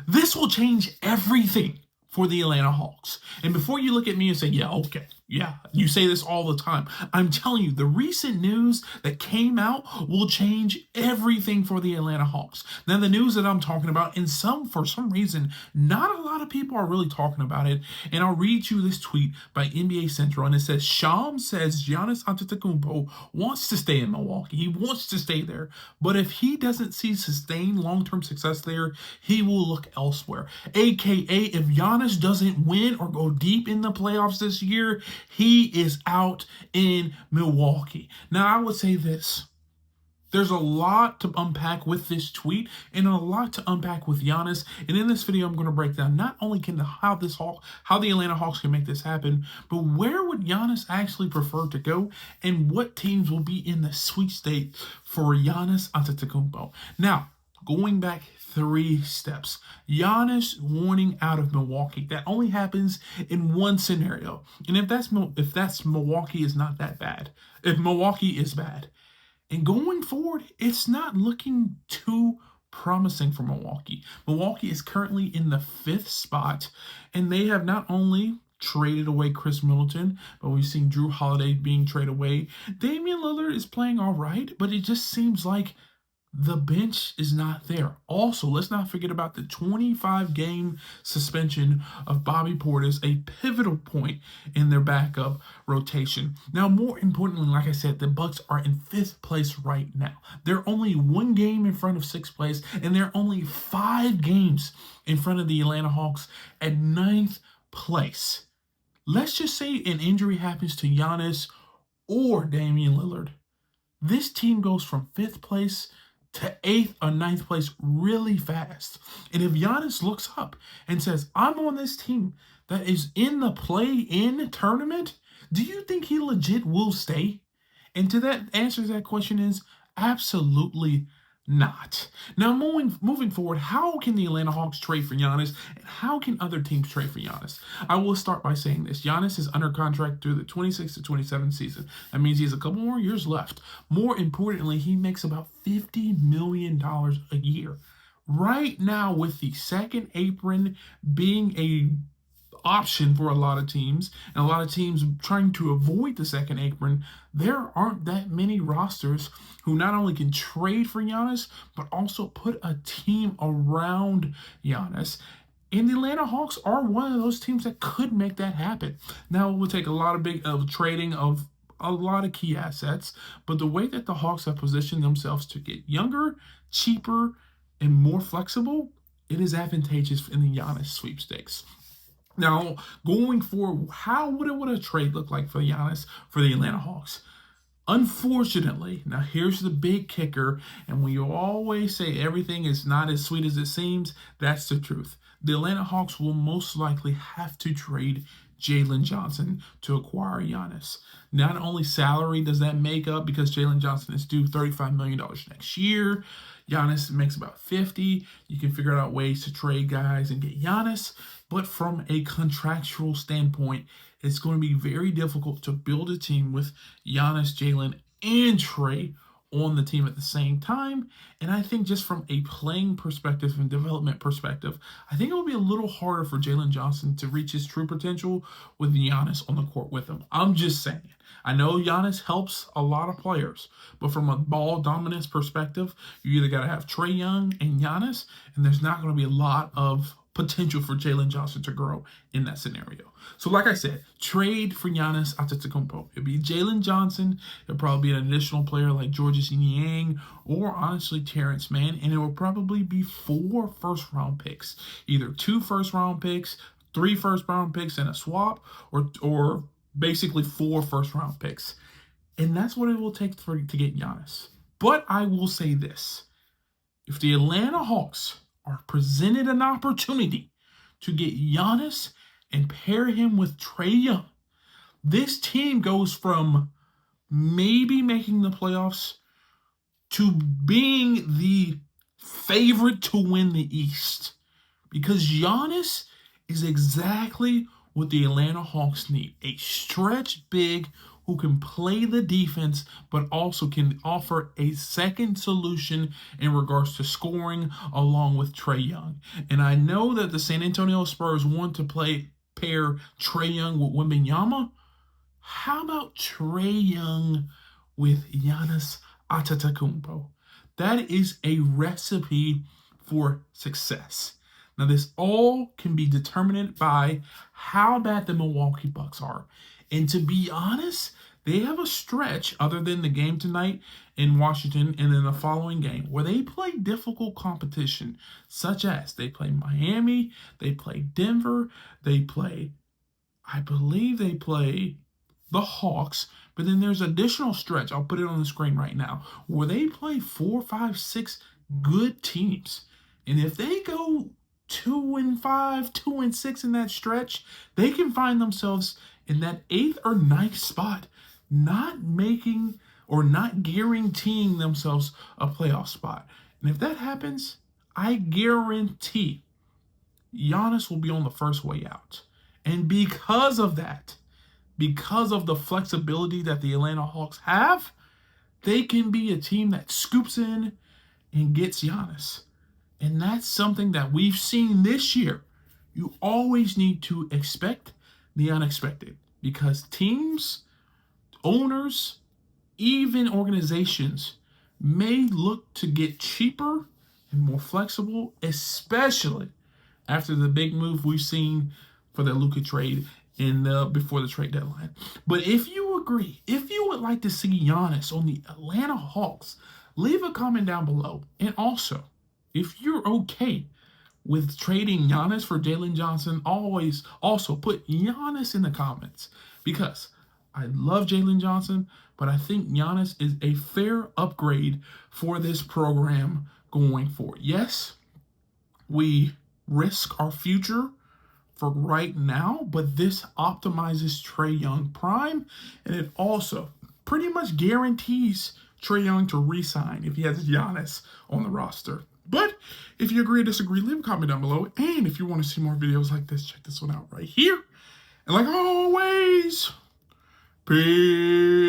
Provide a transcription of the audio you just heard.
This will change everything for the Atlanta Hawks. And before you look at me and say, yeah, okay, yeah, you say this all the time. I'm telling you, the recent news that came out will change everything for the Atlanta Hawks. Now, the news that I'm talking about, for some reason, not a lot of people are really talking about it. And I'll read you this tweet by NBA Central, and it says, Shams says Giannis Antetokounmpo wants to stay in Milwaukee. He wants to stay there. But if he doesn't see sustained long-term success there, he will look elsewhere. AKA, if Giannis doesn't win or go deep in the playoffs this year, he is out in Milwaukee. Now, I would say this. There's a lot to unpack with this tweet and a lot to unpack with Giannis. And in this video, I'm going to break down not only how the Atlanta Hawks can make this happen, but where would Giannis actually prefer to go and what teams will be in the sweet state for Giannis Antetokounmpo. Now, going back 3 steps. Giannis wanting out of Milwaukee. That only happens in one scenario. And if that's Milwaukee is not that bad. If Milwaukee is bad. And going forward, it's not looking too promising for Milwaukee. Milwaukee is currently in the 5th spot, and they have not only traded away Chris Middleton, but we've seen Drew Holiday being traded away. Damian Lillard is playing all right, but it just seems like the bench is not there. Also, let's not forget about the 25-game suspension of Bobby Portis, a pivotal point in their backup rotation. Now, more importantly, like I said, the Bucks are in 5th place right now. They're only 1 game in front of 6th place, and they're only 5 games in front of the Atlanta Hawks at 9th place. Let's just say an injury happens to Giannis or Damian Lillard. This team goes from 5th place to 8th or 9th place really fast. And if Giannis looks up and says, I'm on this team that is in the play-in tournament, do you think he legit will stay? And to that, answer to that question is absolutely not. Now, moving forward, how can the Atlanta Hawks trade for Giannis, and how can other teams trade for Giannis? I will start by saying this. Giannis is under contract through the 26 to 27 season. That means he has a couple more years left. More importantly, he makes about $50 million a year. Right now, with the second apron being a option for a lot of teams, and a lot of teams trying to avoid the second apron, there aren't that many rosters who not only can trade for Giannis, but also put a team around Giannis. And the Atlanta Hawks are one of those teams that could make that happen. Now, it would take a lot of trading of a lot of key assets, but the way that the Hawks have positioned themselves to get younger, cheaper, and more flexible, it is advantageous in the Giannis sweepstakes. Now, going forward, how would a trade look like for Giannis for the Atlanta Hawks? Unfortunately, now here's the big kicker, and when you always say everything is not as sweet as it seems, that's the truth. The Atlanta Hawks will most likely have to trade Jalen Johnson to acquire Giannis. Not only salary does that make up, because Jalen Johnson is due $35 million next year. Giannis makes about 50. You can figure out ways to trade guys and get Giannis. But from a contractual standpoint, it's going to be very difficult to build a team with Giannis, Jalen, and Trey on the team at the same time. And I think just from a playing perspective and development perspective, I think it will be a little harder for Jalen Johnson to reach his true potential with Giannis on the court with him. I'm just saying. I know Giannis helps a lot of players, but from a ball dominance perspective, you either got to have Trae Young and Giannis, and there's not going to be a lot of potential for Jalen Johnson to grow in that scenario. So like I said, trade for Giannis Antetokounmpo. It'll be Jalen Johnson. It'll probably be an additional player like Georges Niang or honestly Terrence Mann, and it will probably be 4 first-round picks. Either 2 first-round picks, 3 first-round picks, and a swap, or basically 4 first-round picks. And that's what it will take to get Giannis. But I will say this. If the Atlanta Hawks are presented an opportunity to get Giannis and pair him with Trae Young, this team goes from maybe making the playoffs to being the favorite to win the East. Because Giannis is exactly what the Atlanta Hawks need. A stretch big who can play the defense, but also can offer a second solution in regards to scoring along with Trae Young. And I know that the San Antonio Spurs want to pair Trae Young with Wembanyama. How about Trae Young with Giannis Antetokounmpo? That is a recipe for success. Now, this all can be determined by how bad the Milwaukee Bucks are. And to be honest, they have a stretch other than the game tonight in Washington and then the following game where they play difficult competition, such as they play Miami, they play Denver, I believe they play the Hawks, but then there's additional stretch, I'll put it on the screen right now, where they play 4, 5, 6 good teams. And if they go 2-5, 2-6 in that stretch, they can find themselves in that 8th or 9th spot, not making or not guaranteeing themselves a playoff spot. And if that happens, I guarantee Giannis will be on the first way out. And because of that, because of the flexibility that the Atlanta Hawks have, they can be a team that scoops in and gets Giannis. And that's something that we've seen this year. You always need to expect the unexpected because teams, owners, even organizations may look to get cheaper and more flexible, especially after the big move we've seen for the Luka trade before the trade deadline. But if you agree, if you would like to see Giannis on the Atlanta Hawks, leave a comment down below. And also, if you're okay with trading Giannis for Jalen Johnson, always also put Giannis in the comments because I love Jalen Johnson, but I think Giannis is a fair upgrade for this program going forward. Yes, we risk our future for right now, but this optimizes Trae Young prime, and it also pretty much guarantees Trae Young to re-sign if he has Giannis on the roster. But if you agree or disagree, leave a comment down below. And if you want to see more videos like this, check this one out right here. And like always, peace.